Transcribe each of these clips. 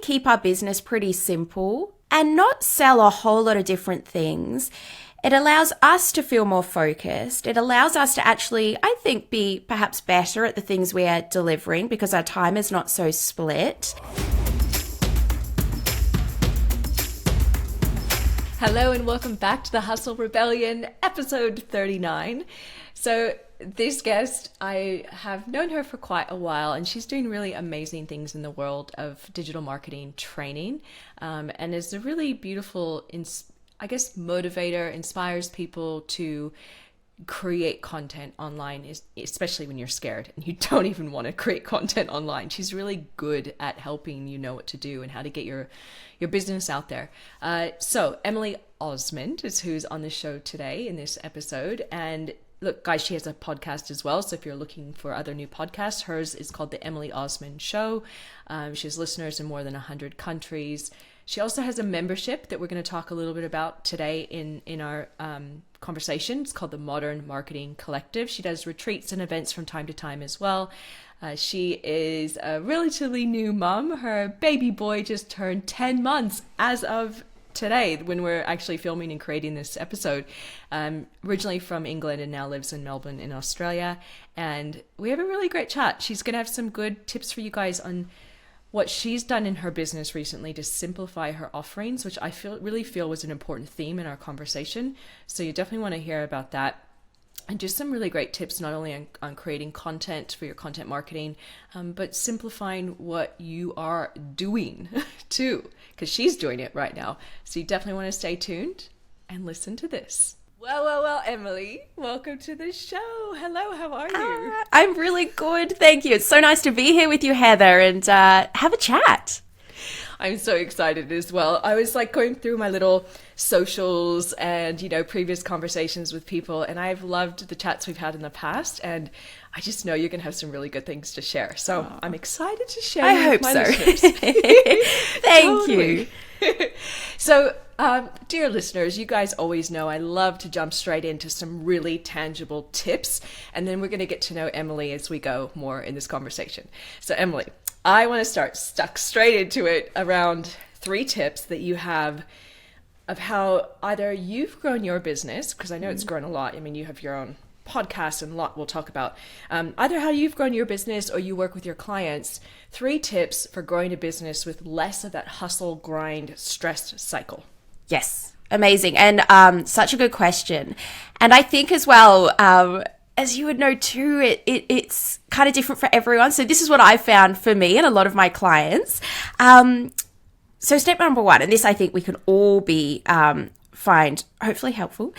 keep our business pretty simple and not sell a whole lot of different things, it allows us to feel more focused. It allows us to actually, I think, be perhaps better at the things we are delivering because our time is not so split. Hello and welcome back to the Hustle Rebellion, episode 39. So this guest, I have known her for quite a while, and she's doing really amazing things in the world of digital marketing training, and is a really beautiful, motivator, inspires people to create content online, especially when you're scared and you don't even want to create content online. She's really good at helping you know what to do and how to get your business out there. So Emily Osmond is who's on the show today in this episode. And look, guys, she has a podcast as well. So if you're looking for other new podcasts, hers is called The Emily Osmond Show. She has listeners in more than 100 countries. She also has a membership that we're going to talk a little bit about today in our conversation. It's called the Modern Marketing Collective. She does retreats and events from time to time as well. She is a relatively new mom. Her baby boy just turned 10 months as of today when we're actually filming and creating this episode. Originally from England and now lives in Melbourne in Australia. And we have a really great chat. She's going to have some good tips for you guys on what she's done in her business recently to simplify her offerings, which I really feel was an important theme in our conversation. So you definitely want to hear about that. And just some really great tips, not only on creating content for your content marketing, but simplifying what you are doing too, because she's doing it right now. So you definitely want to stay tuned and listen to this. Well, Emily, welcome to the show. Hello, how are you? I'm really good, thank you. It's so nice to be here with you, Heather, and have a chat. I'm so excited as well. I was like going through my little socials and, previous conversations with people, and I've loved the chats we've had in the past, and I just know you're going to have some really good things to share. So I'm excited to share. I hope my so. Listeners. Thank you. So, dear listeners, you guys always know I love to jump straight into some really tangible tips, and then we're going to get to know Emily as we go more in this conversation. So, Emily, I want to start stuck straight into it around 3 tips that you have of how either you've grown your business, because I know it's grown a lot. I mean, you have your own podcast and a lot we'll talk about. Either how you've grown your business or you work with your clients. 3 tips for growing a business with less of that hustle, grind, stressed cycle. Yes, amazing. And such a good question. And I think as well, as you would know too, it's kind of different for everyone. So this is what I found for me and a lot of my clients. So step number 1, and this I think we can all find hopefully helpful,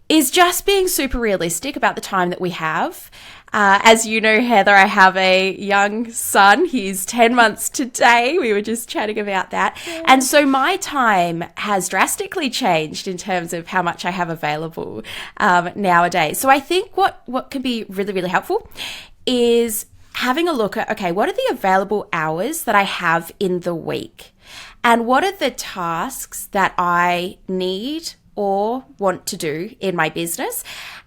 is just being super realistic about the time that we have. As you know, Heather, I have a young son. He's 10 months today. We were just chatting about that. And so my time has drastically changed in terms of how much I have available nowadays. So I think what can be really, really helpful is having a look at, okay, what are the available hours that I have in the week? And what are the tasks that I need or want to do in my business?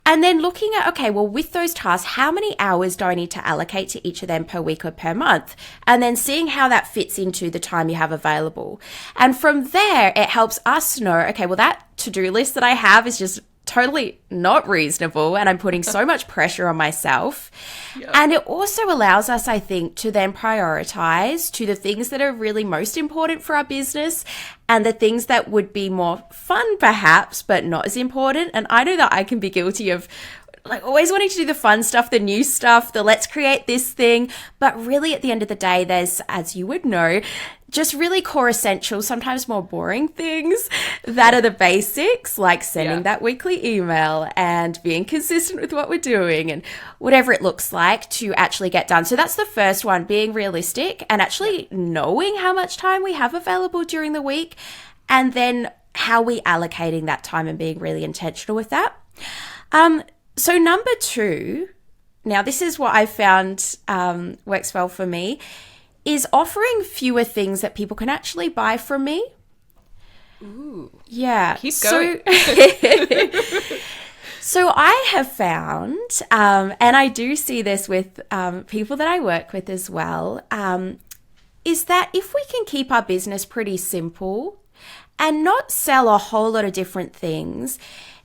And then looking at, okay, well, with those tasks, how many hours do I need to allocate to each of them per week or per month? And then seeing how that fits into the time you have available. And from there, it helps us know, okay, well, that to-do list that I have is just totally not reasonable, and I'm putting so much pressure on myself. Yep. And it also allows us, I think, to then prioritize to the things that are really most important for our business and the things that would be more fun perhaps, but not as important. And I know that I can be guilty of like always wanting to do the fun stuff, the new stuff, the let's create this thing. But really at the end of the day, there's, as you would know, just really core essentials, sometimes more boring things that are the basics, like sending that weekly email and being consistent with what we're doing and whatever it looks like to actually get done. So that's the first one, being realistic and actually knowing how much time we have available during the week, and then how we allocating that time and being really intentional with that. So number 2, now this is what I found works well for me, is offering fewer things that people can actually buy from me. Ooh. Yeah. Keep going. So I have found, and I do see this with people that I work with as well, is that if we can keep our business pretty simple and not sell a whole lot of different things,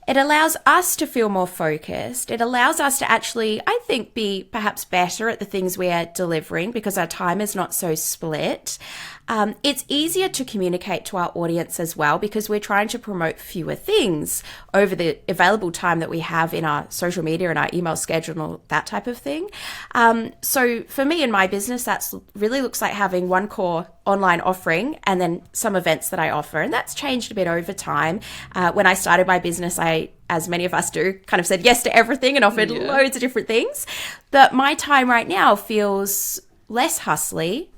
it allows us to feel more focused. It allows us to actually, I think, be perhaps better at the things we are delivering because our time is not so split. It's easier to communicate to our audience as well because we're trying to promote fewer things over the available time that we have in our social media and our email schedule, that type of thing. So for me in my business, that's really looks like having one core online offering and then some events that I offer. And that's changed a bit over time. When I started my business, I, as many of us do, kind of said yes to everything and offered loads of different things. But my time right now feels less hustly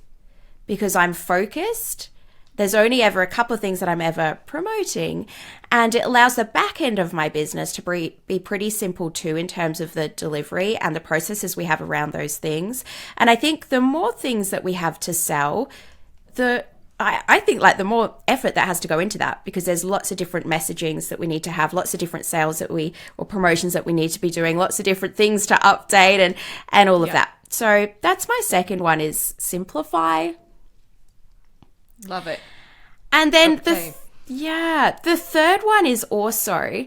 because I'm focused. There's only ever a couple of things that I'm ever promoting, and it allows the back end of my business to be pretty simple too in terms of the delivery and the processes we have around those things. And I think the more things that we have to sell, I think like the more effort that has to go into that, because there's lots of different messagings that we need to have, lots of different sales or promotions that we need to be doing, lots of different things to update and all of that. So that's my second one, is simplify. Love it. And then the third one is also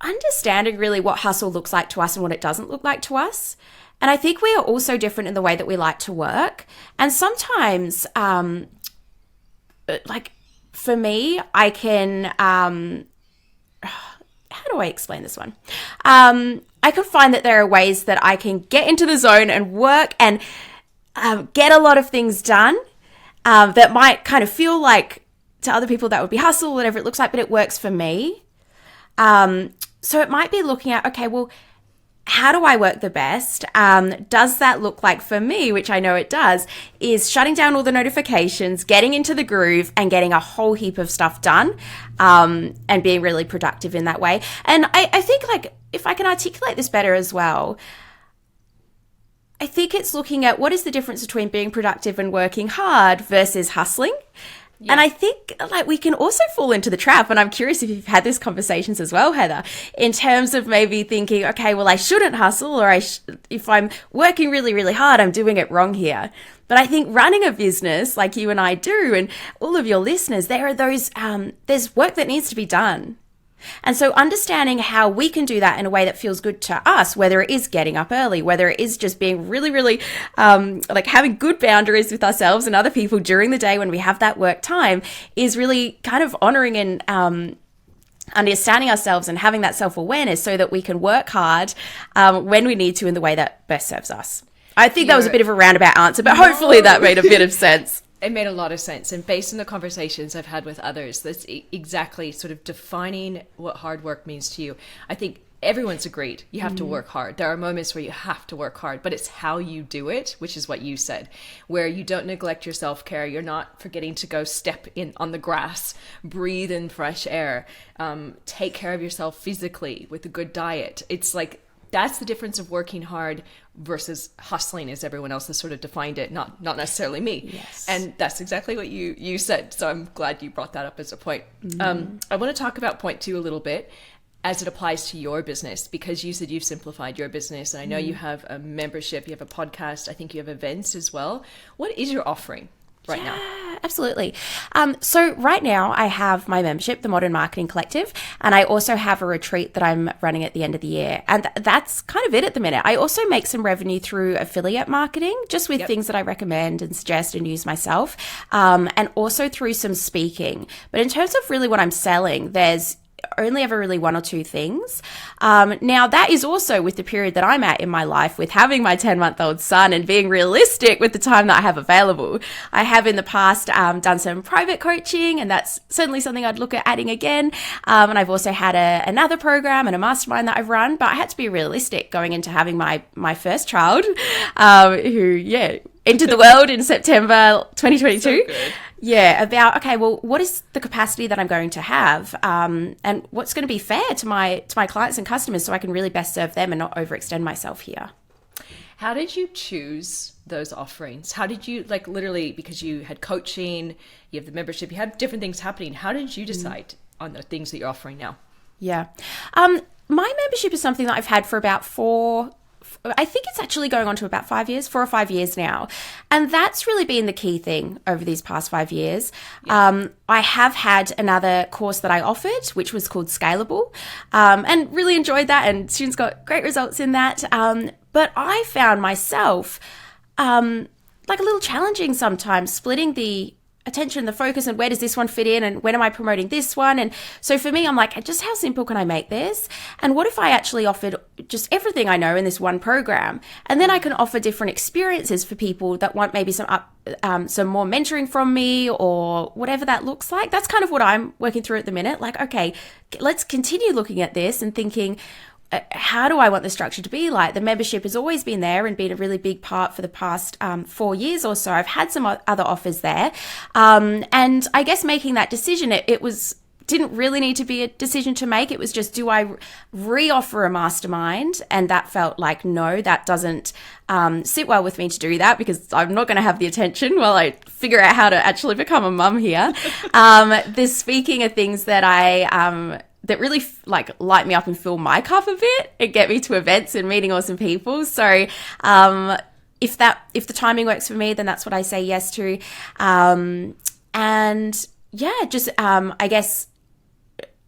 understanding really what hustle looks like to us and what it doesn't look like to us. And I think we are also different in the way that we like to work. And sometimes, like for me, I can, how do I explain this one? I can find that there are ways that I can get into the zone and work and get a lot of things done that might kind of feel like to other people that would be hustle, whatever it looks like, but it works for me. So it might be looking at, okay, well, how do I work the best? Does that look like for me, which I know it does, is shutting down all the notifications, getting into the groove and getting a whole heap of stuff done and being really productive in that way. And I think like if I can articulate this better as well, I think it's looking at what is the difference between being productive and working hard versus hustling. Yeah. And I think like we can also fall into the trap, and I'm curious if you've had these conversations as well, Heather, in terms of maybe thinking, okay, well, I shouldn't hustle, or if I'm working really, really hard, I'm doing it wrong here. But I think running a business like you and I do, and all of your listeners, there are those, there's work that needs to be done. And so understanding how we can do that in a way that feels good to us, whether it is getting up early, whether it is just being really, really like having good boundaries with ourselves and other people during the day when we have that work time, is really kind of honoring and understanding ourselves and having that self-awareness so that we can work hard when we need to in the way that best serves us. I think that was a bit of a roundabout answer, but hopefully that made a bit of sense. It made a lot of sense. And based on the conversations I've had with others, that's exactly sort of defining what hard work means to you. I think everyone's agreed you have to work hard. There are moments where you have to work hard, but it's how you do it, which is what you said, where you don't neglect your self-care. You're not forgetting to go step in on the grass, breathe in fresh air, take care of yourself physically with a good diet. It's like, that's the difference of working hard versus hustling, as everyone else has sort of defined it, not necessarily me. Yes. And that's exactly what you said. So I'm glad you brought that up as a point. I want to talk about point 2 a little bit as it applies to your business, because you said you've simplified your business. And I know you have a membership, you have a podcast, I think you have events as well. What is your offering right now? Absolutely. So right now I have my membership, the Modern Marketing Collective, and I also have a retreat that I'm running at the end of the year. And that's kind of it at the minute. I also make some revenue through affiliate marketing, just with things that I recommend and suggest and use myself, and also through some speaking. But in terms of really what I'm selling, there's only ever really 1 or 2 things. Now that is also with the period that I'm at in my life, with having my 10-month-old son and being realistic with the time that I have available. I have in the past done some private coaching, and that's certainly something I'd look at adding again. And I've also had another program and a mastermind that I've run, but I had to be realistic going into having my first child, who entered the world in September 2022. So good. Yeah, about, okay, well, what is the capacity that I'm going to have, and what's going to be fair to my clients and customers so I can really best serve them and not overextend myself here. How did you choose those offerings? How did you, like, literally, because you had coaching, you have the membership, you had different things happening. How did you decide on the things that you're offering now? Yeah. My membership is something that I've had for about 4 I think it's actually going on to about 5 years, 4 or 5 years now. And that's really been the key thing over these past 5 years. Yeah. I have had another course that I offered, which was called Scalable, and really enjoyed that. And students got great results in that. But I found myself like a little challenging sometimes, splitting the attention, the focus, and where does this one fit in, and when am I promoting this one? And so for me, I'm like, just how simple can I make this? And what if I actually offered just everything I know in this one program, and then I can offer different experiences for people that want maybe some more mentoring from me, or whatever that looks like. That's kind of what I'm working through at the minute. Like, okay, let's continue looking at this and thinking, how do I want the structure to be like? The membership has always been there and been a really big part for the past 4 years or so. I've had some other offers there. And I guess making that decision, didn't really need to be a decision to make. It was just, do I re-offer a mastermind? And that felt like, no, that doesn't sit well with me to do that, because I'm not going to have the attention while I figure out how to actually become a mum here. The speaking are things that that really light me up and fill my cup a bit and get me to events and meeting awesome people. So if the timing works for me, then that's what I say yes to. And yeah, just I guess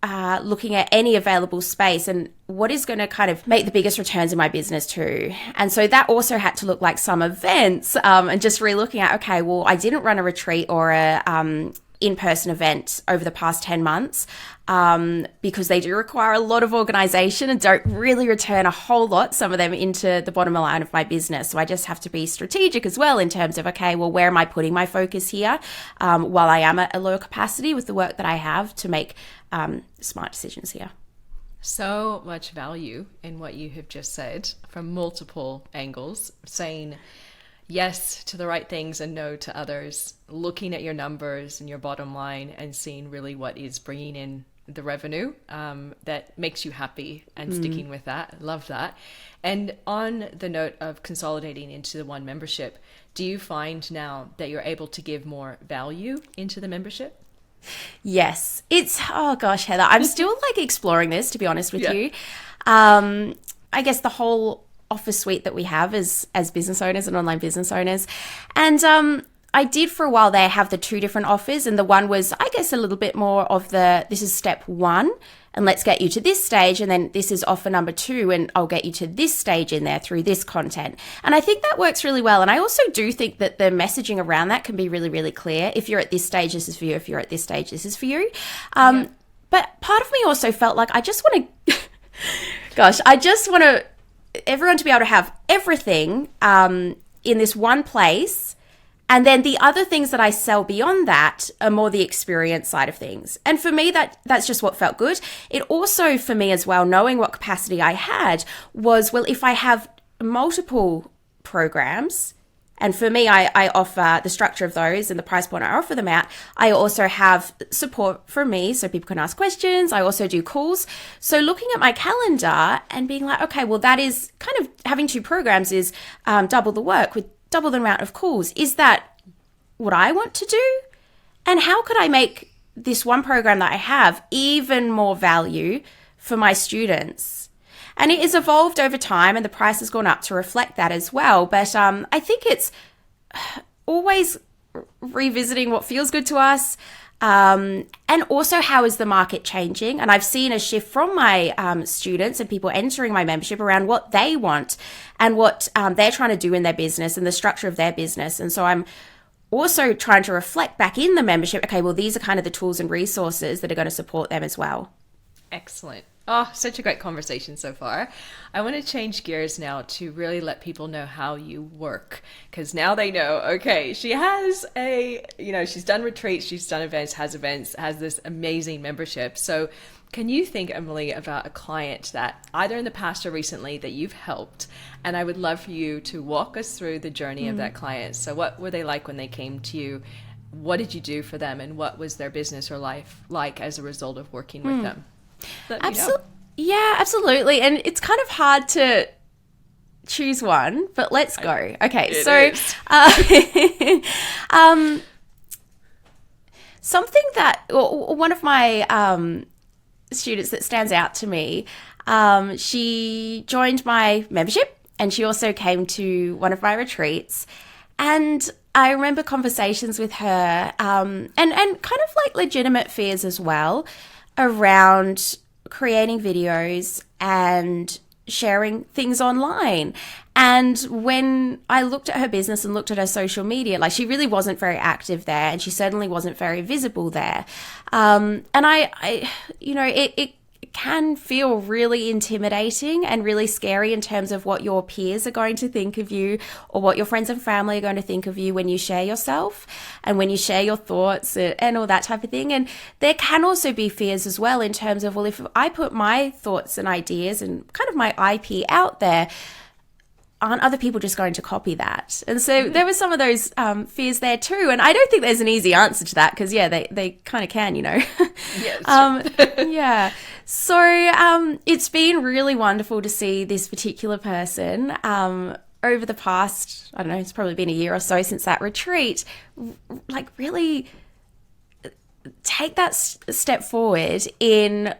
looking at any available space and what is going to kind of make the biggest returns in my business too. And so that also had to look like some events, and just re-looking at, okay, well, I didn't run a retreat or a in-person event over the past 10 months because they do require a lot of organization and don't really return a whole lot, some of them, into the bottom line of my business. So I just have to be strategic as well in terms of, okay, well, where am I putting my focus here while I am at a low capacity with the work that I have to make smart decisions here. So much value in what you have just said from multiple angles, saying yes to the right things and no to others, looking at your numbers and your bottom line and seeing really what is bringing in the revenue that makes you happy and sticking with that. Love that. And on the note of consolidating into the one membership, do you find now that you're able to give more value into the membership? Yes. Oh gosh, Heather, I'm still exploring this, to be honest with you. I guess the whole offer suite that we have as business owners and online business owners. And I did for a while there have the 2 different offers, and the one was, I guess, a little bit more of this is step 1 and let's get you to this stage, and then this is offer number 2 and I'll get you to this stage in there through this content. And I think that works really well. And I also do think that the messaging around that can be really, really clear. If you're at this stage, this is for you. If you're at this stage, this is for you. But part of me also felt like I just want to everyone to be able to have everything in this one place. And then the other things that I sell beyond that are more the experience side of things. And for me, that's just what felt good. It also, for me as well, knowing what capacity I had was, well, if I have multiple programs, and for me, I offer the structure of those and the price point I offer them at. I also have support from me so people can ask questions. I also do calls. So looking at my calendar and being like, okay, well, that is kind of having 2 programs is double the work with double the amount of calls. Is that what I want to do? And how could I make this one program that I have even more value for my students? And it has evolved over time and the price has gone up to reflect that as well. But I think it's always revisiting what feels good to us. And also, how is the market changing? And I've seen a shift from my students and people entering my membership around what they want and what they're trying to do in their business and the structure of their business. And so I'm also trying to reflect back in the membership, okay, well, these are kind of the tools and resources that are going to support them as well. Excellent. Oh, such a great conversation so far. I want to change gears now to really let people know how you work, because now they know, okay, she has she's done retreats, she's done events, has this amazing membership. So can you think, Emily, about a client that either in the past or recently that you've helped? And I would love for you to walk us through the journey of that client. So what were they like when they came to you? What did you do for them? And what was their business or life like as a result of working with them? Yeah, absolutely. And it's kind of hard to choose one, but let's go. Okay, something that one of my students that stands out to me, she joined my membership and she also came to one of my retreats. And I remember conversations with her, and kind of like legitimate fears as well around creating videos and sharing things online. And when I looked at her business and looked at her social media, like, she really wasn't very active there, and she certainly wasn't very visible there. And I it can feel really intimidating and really scary in terms of what your peers are going to think of you, or what your friends and family are going to think of you when you share yourself and when you share your thoughts and all that type of thing. And there can also be fears as well in terms of, well, if I put my thoughts and ideas and kind of my IP out there, aren't other people just going to copy that? And so there were some of those fears there too. And I don't think there's an easy answer to that, because they kind of can, Yeah. So it's been really wonderful to see this particular person over the past, I don't know, it's probably been a year or so since that retreat, like really take that step forward in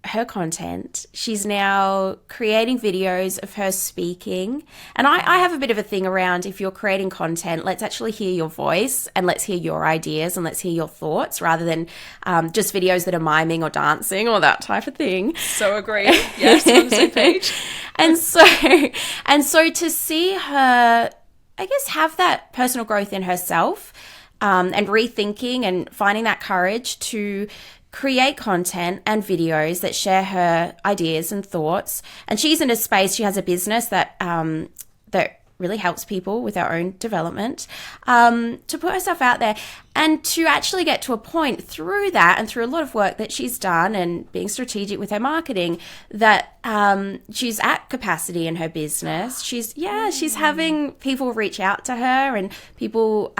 her content. She's now creating videos of her speaking. And I have a bit of a thing around, if you're creating content, let's actually hear your voice and let's hear your ideas and let's hear your thoughts, rather than just videos that are miming or dancing or that type of thing. So agree. Yes, on the same page. and so to see her, I guess, have that personal growth in herself, and rethinking and finding that courage to create content and videos that share her ideas and thoughts. And she's in a space, she has a business that that really helps people with their own development, to put herself out there and to actually get to a point through that, and through a lot of work that she's done and being strategic with her marketing, that she's at capacity in her business. She's having people reach out to her, and people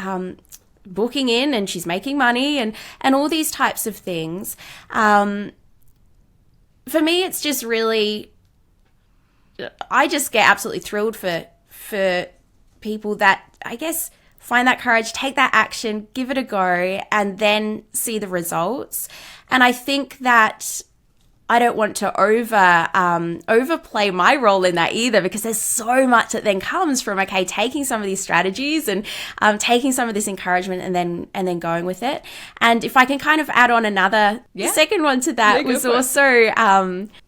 booking in, and she's making money, and all these types of things. For me, it's just really, I just get absolutely thrilled for people that, I guess, find that courage, take that action, give it a go, and then see the results. And I think that I don't want to overplay my role in that either, because there's so much that then comes from, okay, taking some of these strategies and taking some of this encouragement and then going with it. And if I can kind of add on another second one to that, was also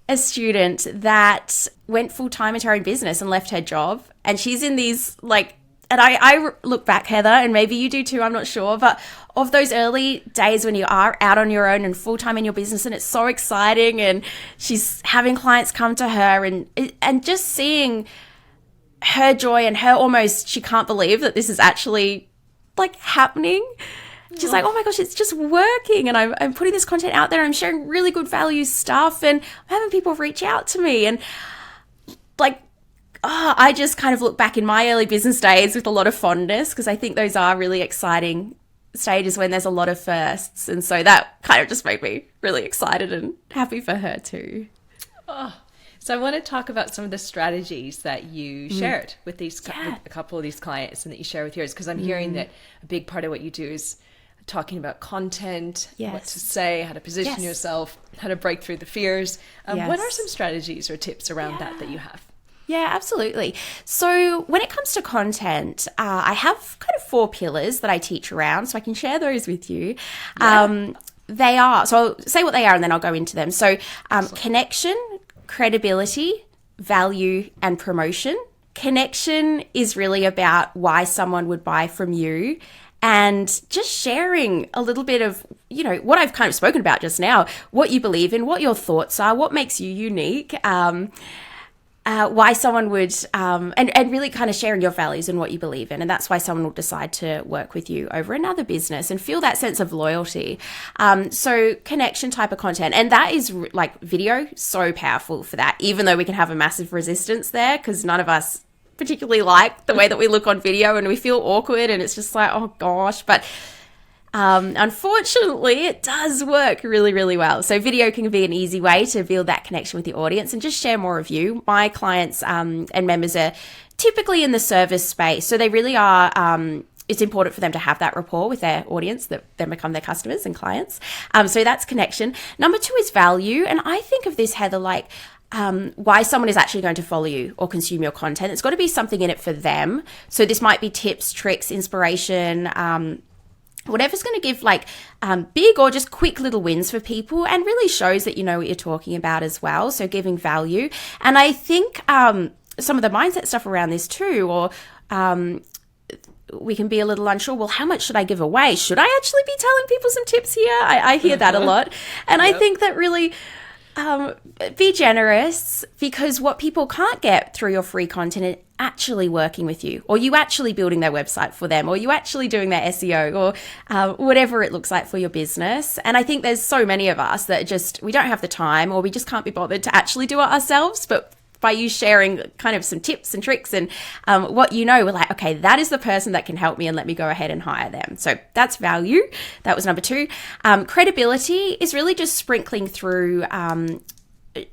a student that went full time into her own business and left her job. And she's in these, like, and I look back, Heather, and maybe you do too, I'm not sure, but of those early days when you are out on your own and full-time in your business, and it's so exciting, and she's having clients come to her, and just seeing her joy and her almost, she can't believe that this is actually, like, happening. She's like, oh my gosh, it's just working, and I'm putting this content out there, I'm sharing really good value stuff, and I'm having people reach out to me, and, like, I just kind of look back in my early business days with a lot of fondness, because I think those are really exciting stages when there's a lot of firsts. And so that kind of just made me really excited and happy for her too. Oh, so I want to talk about some of the strategies that you shared with these with a couple of these clients, and that you share with yours, because I'm hearing that a big part of what you do is talking about content, what to say, how to position yourself, how to break through the fears. What are some strategies or tips around that you have? Yeah, absolutely. So when it comes to content, I have kind of 4 pillars that I teach around, so I can share those with you. They are, so I'll say what they are and then I'll go into them. So connection, credibility, value, and promotion. Connection is really about why someone would buy from you, and just sharing a little bit of, what I've kind of spoken about just now, what you believe in, what your thoughts are, what makes you unique, why someone would, and really kind of sharing your values and what you believe in. And that's why someone will decide to work with you over another business and feel that sense of loyalty. So connection type of content. And that is like video, so powerful for that, even though we can have a massive resistance there, because none of us particularly like the way that we look on video, and we feel awkward, and it's just like, oh gosh. But unfortunately, it does work really, really well. So video can be an easy way to build that connection with the audience and just share more of you. My clients and members are typically in the service space, so they really are, it's important for them to have that rapport with their audience that then become their customers and clients. So that's connection. Number 2 is value. And I think of this, Heather, like why someone is actually going to follow you or consume your content. It's got to be something in it for them. So this might be tips, tricks, inspiration, whatever's going to give like big or just quick little wins for people, and really shows that you know what you're talking about as well. So giving value. And I think some of the mindset stuff around this too, or we can be a little unsure, well, how much should I give away? Should I actually be telling people some tips here? I hear that a lot. And I think that really be generous, because what people can't get through your free content is actually working with you, or you actually building their website for them, or you actually doing their SEO, or whatever it looks like for your business. And I think there's so many of us that just, we don't have the time, or we just can't be bothered to actually do it ourselves. But by you sharing kind of some tips and tricks and what you know, we're like, okay, that is the person that can help me, and let me go ahead and hire them. So that's value. That was number 2. Credibility is really just sprinkling through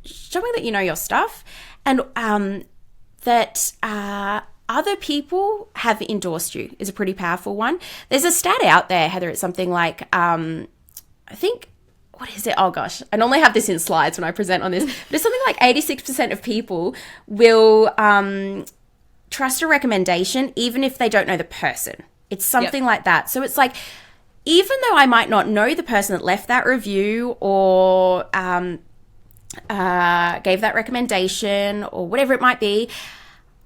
showing that you know your stuff, and that other people have endorsed you is a pretty powerful one. There's a stat out there, Heather. It's something like, I think, what is it? Oh gosh, I normally have this in slides when I present on this, but it's something like 86% of people will trust a recommendation even if they don't know the person. It's something like that. So it's like, even though I might not know the person that left that review or gave that recommendation or whatever it might be,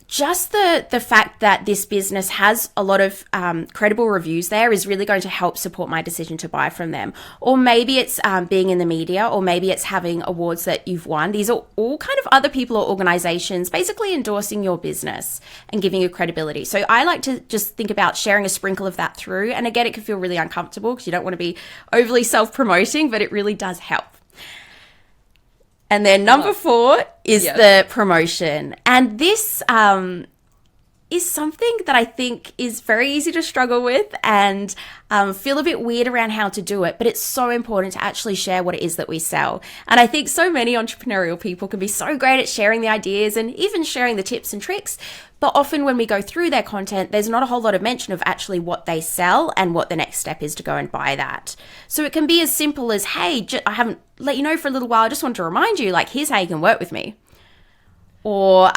just the fact that this business has a lot of credible reviews there is really going to help support my decision to buy from them. Or maybe it's being in the media, or maybe it's having awards that you've won. These are all kind of other people or organizations basically endorsing your business and giving you credibility. So I like to just think about sharing a sprinkle of that through. And again, it can feel really uncomfortable because you don't want to be overly self-promoting, but it really does help. And then number 4 is the promotion. And this is something that I think is very easy to struggle with and feel a bit weird around how to do it. But it's so important to actually share what it is that we sell. And I think so many entrepreneurial people can be so great at sharing the ideas and even sharing the tips and tricks. But often when we go through their content, there's not a whole lot of mention of actually what they sell and what the next step is to go and buy that. So it can be as simple as, hey, I haven't let you know for a little while. I just want to remind you, like, here's how you can work with me. Or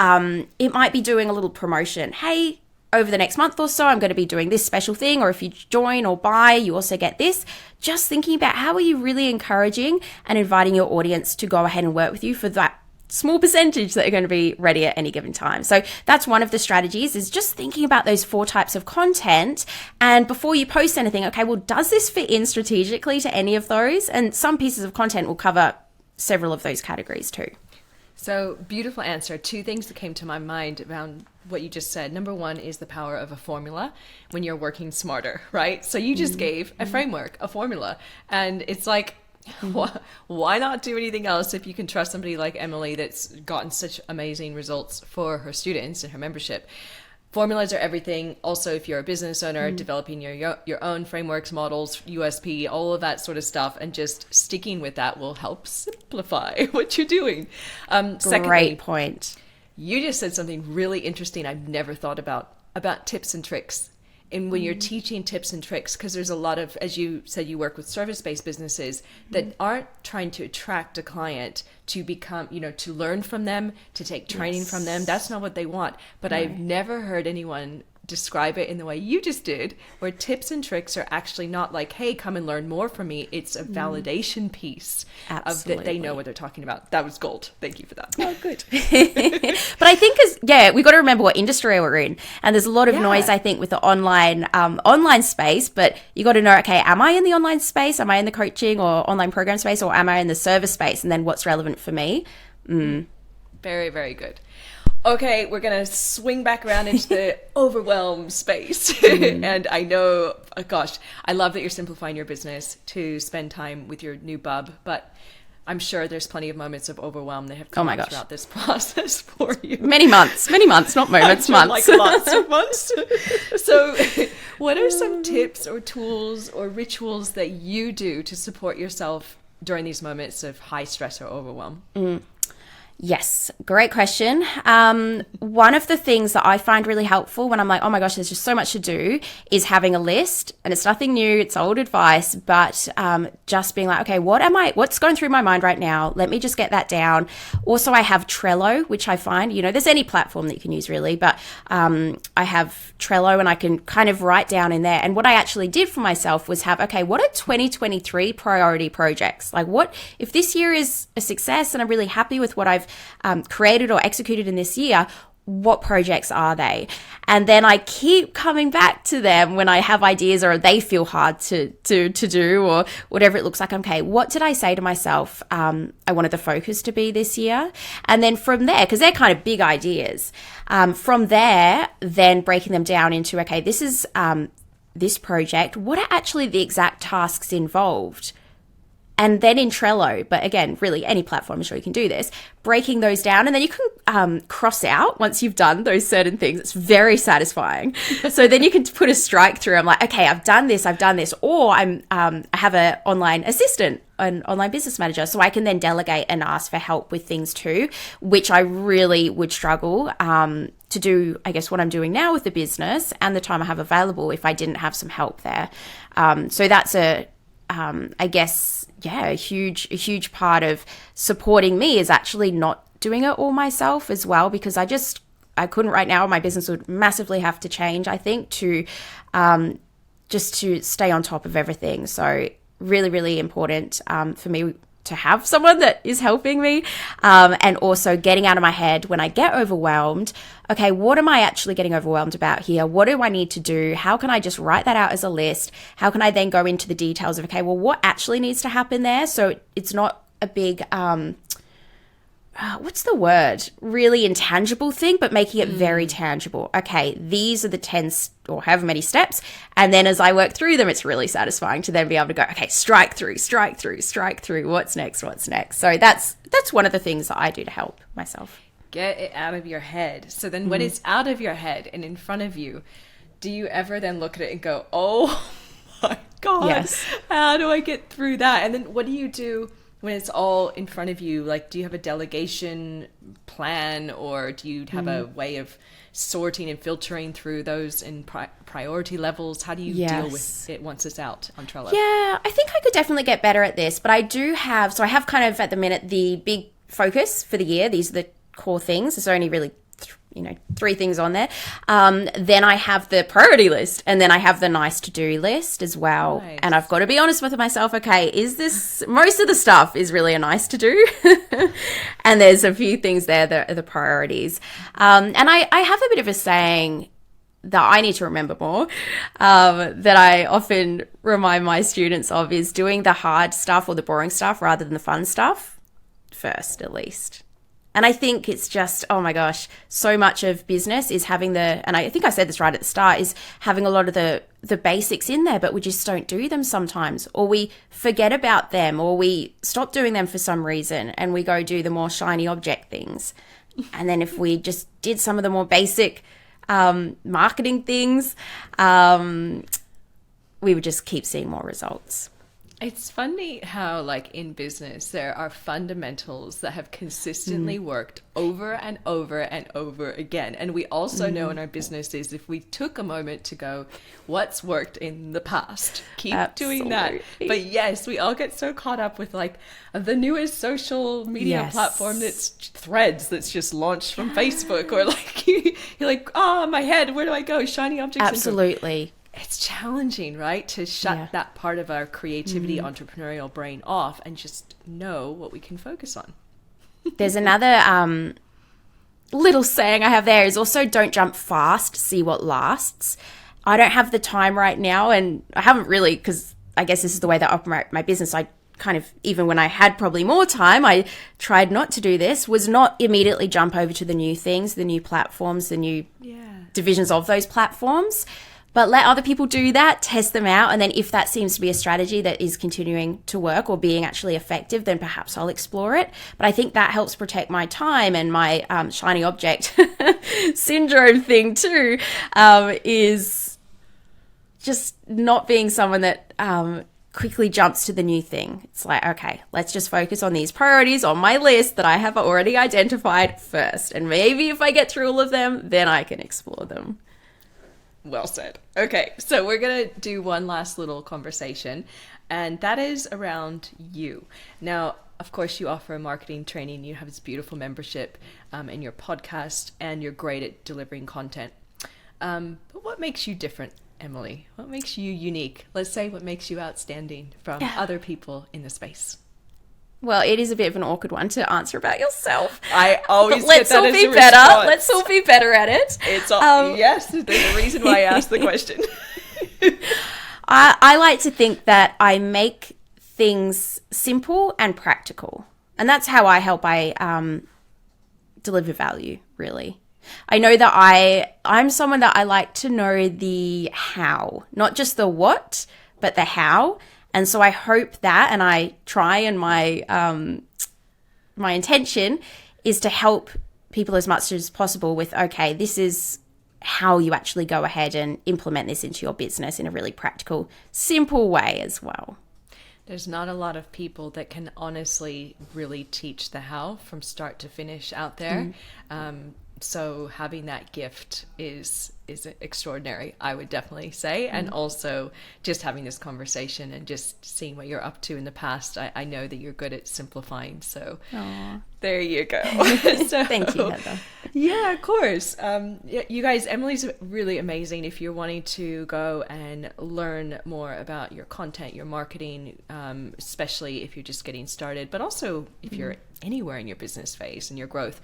it might be doing a little promotion. Hey, over the next month or so, I'm going to be doing this special thing. Or if you join or buy, you also get this. Just thinking about how are you really encouraging and inviting your audience to go ahead and work with you for that small percentage that are going to be ready at any given time. So that's one of the strategies, is just thinking about those 4 types of content. And before you post anything, okay, well, does this fit in strategically to any of those? And some pieces of content will cover several of those categories too. So beautiful answer. 2 things that came to my mind around what you just said. Number 1 is the power of a formula when you're working smarter, right? So you just gave a framework, a formula, and it's like, why not do anything else if you can trust somebody like Emily that's gotten such amazing results for her students and her membership? Formulas are everything. Also, if you're a business owner, developing your own frameworks, models, USP, all of that sort of stuff, and just sticking with that will help simplify what you're doing. Secondly, great point. You just said something really interesting I've never thought about tips and tricks. And when you're teaching tips and tricks, because there's a lot of, as you said, you work with service-based businesses that aren't trying to attract a client to become, to learn from them, to take training from them. That's not what they want. But I've never heard anyone describe it in the way you just did, where tips and tricks are actually not like, hey, come and learn more from me. It's a validation piece of that they know what they're talking about. That was gold. Thank you for that. Oh, good. But I think we got to remember what industry we're in. And there's a lot of noise, I think, with the online space, but you got to know, okay, am I in the online space? Am I in the coaching or online program space, or am I in the service space? And then what's relevant for me? Very, very good. Okay, we're going to swing back around into the overwhelm space. And I know, I love that you're simplifying your business to spend time with your new bub, but I'm sure there's plenty of moments of overwhelm that have come throughout this process for you. Many months, not moments, months. Like lots of months. So what are some tips or tools or rituals that you do to support yourself during these moments of high stress or overwhelm? Yes, great question. One of the things that I find really helpful when I'm like, oh my gosh, there's just so much to do, is having a list. And it's nothing new, it's old advice, but just being like, okay, what's going through my mind right now? Let me just get that down. Also, I have Trello, which I find, there's any platform that you can use really, but I have Trello and I can kind of write down in there. And what I actually did for myself was have, okay, what are 2023 priority projects? Like what, if this year is a success and I'm really happy with what I've created or executed in this year, what projects are they? And then I keep coming back to them when I have ideas or they feel hard to do or whatever it looks like. Okay, what did I say to myself I wanted the focus to be this year? And then from there, because they're kind of big ideas, from there, then breaking them down into, okay, this is this project. What are actually the exact tasks involved? And then in Trello, but again, really any platform, I'm sure you can do this, breaking those down. And then you can cross out once you've done those certain things. It's very satisfying. So then you can put a strike through. I'm like, okay, I've done this. Or I have an online assistant, an online business manager. So I can then delegate and ask for help with things too, which I really would struggle to do, I guess, what I'm doing now with the business and the time I have available if I didn't have some help there. So that's I guess, a huge part of supporting me is actually not doing it all myself as well, because I couldn't right now. My business would massively have to change, I think, to just to stay on top of everything. So really, really important for me to have someone that is helping me, and also getting out of my head when I get overwhelmed. Okay, what am I actually getting overwhelmed about here? What do I need to do? How can I just write that out as a list? How can I then go into the details of, okay, well, what actually needs to happen there? So it's not a big, what's the word? Really intangible thing, but making it very tangible. Okay, these are the 10 or however many steps. And then as I work through them, it's really satisfying to then be able to go, okay, strike through. What's next? So that's one of the things that I do to help myself. Get it out of your head. So then when it's out of your head and in front of you, do you ever then look at it and go, oh my God, yes, how do I get through that? And then what do you do when it's all in front of you? Like, do you have a delegation plan, or do you have a way of sorting and filtering through those in priority levels? How do you deal with it once it's out on Trello? Yeah, I think I could definitely get better at this, but I have kind of at the minute the big focus for the year. These are the core things. There's only really 3 things on there. Then I have the priority list, and then I have the nice to do list as well. Nice. And I've got to be honest with myself. Okay, is this, most of the stuff is really a nice to do, and there's a few things there that are the priorities. And I have a bit of a saying that I need to remember more, that I often remind my students of, is doing the hard stuff or the boring stuff rather than the fun stuff first, at least. And I think it's just, oh my gosh, so much of business is having and I think I said this right at the start, is having a lot of the basics in there, but we just don't do them sometimes, or we forget about them, or we stop doing them for some reason and we go do the more shiny object things. And then if we just did some of the more basic marketing things, we would just keep seeing more results. It's funny how, like, in business, there are fundamentals that have consistently worked over and over and over again. And we also know in our businesses, if we took a moment to go, what's worked in the past? Keep doing that. But yes, we all get so caught up with, like, the newest social media platform that's Threads that's just launched from Facebook, or like, you're like, oh, my head, where do I go? Shiny objects. Absolutely. It's challenging, right? To shut that part of our creativity, entrepreneurial brain off and just know what we can focus on. There's another little saying I have there is also, don't jump fast, see what lasts. I don't have the time right now, and I haven't really, because I guess this is the way that I operate my business. I kind of, even when I had probably more time, I tried not to do this, was not immediately jump over to the new things, the new platforms, the new divisions of those platforms. But let other people do that, test them out. And then if that seems to be a strategy that is continuing to work or being actually effective, then perhaps I'll explore it. But I think that helps protect my time, and my shiny object syndrome thing too, is just not being someone that quickly jumps to the new thing. It's like, okay, let's just focus on these priorities on my list that I have already identified first. And maybe if I get through all of them, then I can explore them. Well said. Okay, so we're going to do one last little conversation, and that is around you. Now, of course, you offer marketing training, you have this beautiful membership in your podcast, and you're great at delivering content. But what makes you different, Emily? What makes you unique? Let's say what makes you outstanding from other people in the space. Well, it is a bit of an awkward one to answer about yourself. I always Let's get that all as be a better. response. Let's all be better at it. It's all, yes, there's a reason why I asked the question. I like to think that I make things simple and practical. And that's how I help deliver value, really. I know that I'm someone that I like to know the how, not just the what, but the how. And so I hope that, and I try, and my intention is to help people as much as possible with, okay, this is how you actually go ahead and implement this into your business in a really practical, simple way as well. There's not a lot of people that can honestly really teach the how from start to finish out there. So having that gift is extraordinary, I would definitely say. And also just having this conversation and just seeing what you're up to in the past, I know that you're good at simplifying. So there you go. So, thank you, Heather. Yeah, of course. You guys, Emily's really amazing. If you're wanting to go and learn more about your content, your marketing, especially if you're just getting started, but also if you're anywhere in your business phase and your growth.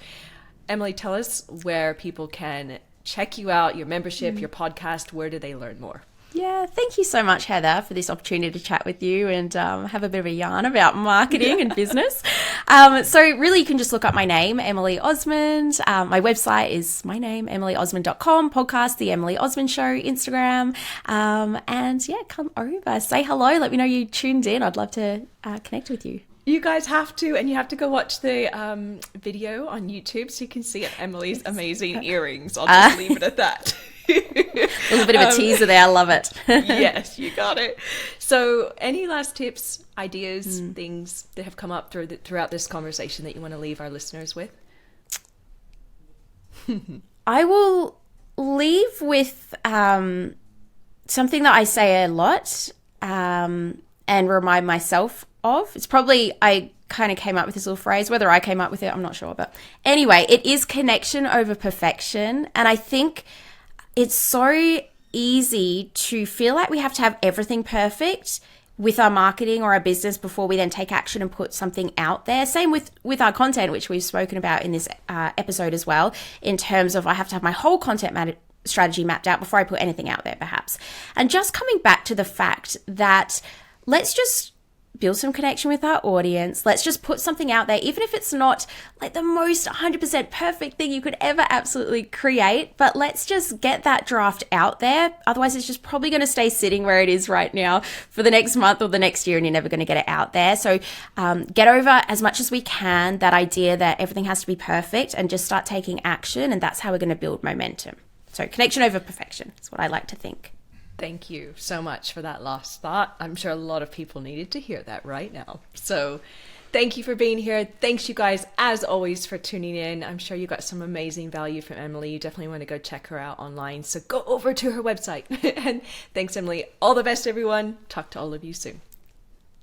Emily, tell us where people can check you out, your membership, your podcast. Where do they learn more? Yeah, thank you so much, Heather, for this opportunity to chat with you and have a bit of a yarn about marketing and business. So really, you can just look up my name, Emily Osmond. My website is my name, emilyosmond.com, podcast, The Emily Osmond Show, Instagram. And yeah, come over, say hello, let me know you tuned in. I'd love to connect with you. You guys have to, and you have to go watch the video on YouTube so you can see Emily's amazing earrings. I'll just leave it at that. A little bit of a teaser there. I love it. Yes, you got it. So any last tips, ideas, things that have come up throughout this conversation that you want to leave our listeners with? I will leave with something that I say a lot and remind myself of. It's probably, I kind of came up with this little phrase. Whether I came up with it, I'm not sure. But anyway, it is connection over perfection. And I think it's so easy to feel like we have to have everything perfect with our marketing or our business before we then take action and put something out there. Same with our content, which we've spoken about in this episode as well, in terms of I have to have my whole content strategy mapped out before I put anything out there, perhaps. And just coming back to the fact that let's just build some connection with our audience. Let's just put something out there, even if it's not like the most 100% perfect thing you could ever absolutely create, but let's just get that draft out there. Otherwise, it's just probably going to stay sitting where it is right now for the next month or the next year, and you're never going to get it out there. So get over as much as we can that idea that everything has to be perfect and just start taking action. And that's how we're going to build momentum. So connection over perfection is what I like to think. Thank you so much for that last thought. I'm sure a lot of people needed to hear that right now. So thank you for being here. Thanks, you guys, as always, for tuning in. I'm sure you got some amazing value from Emily. You definitely want to go check her out online. So go over to her website. And thanks, Emily. All the best, everyone. Talk to all of you soon.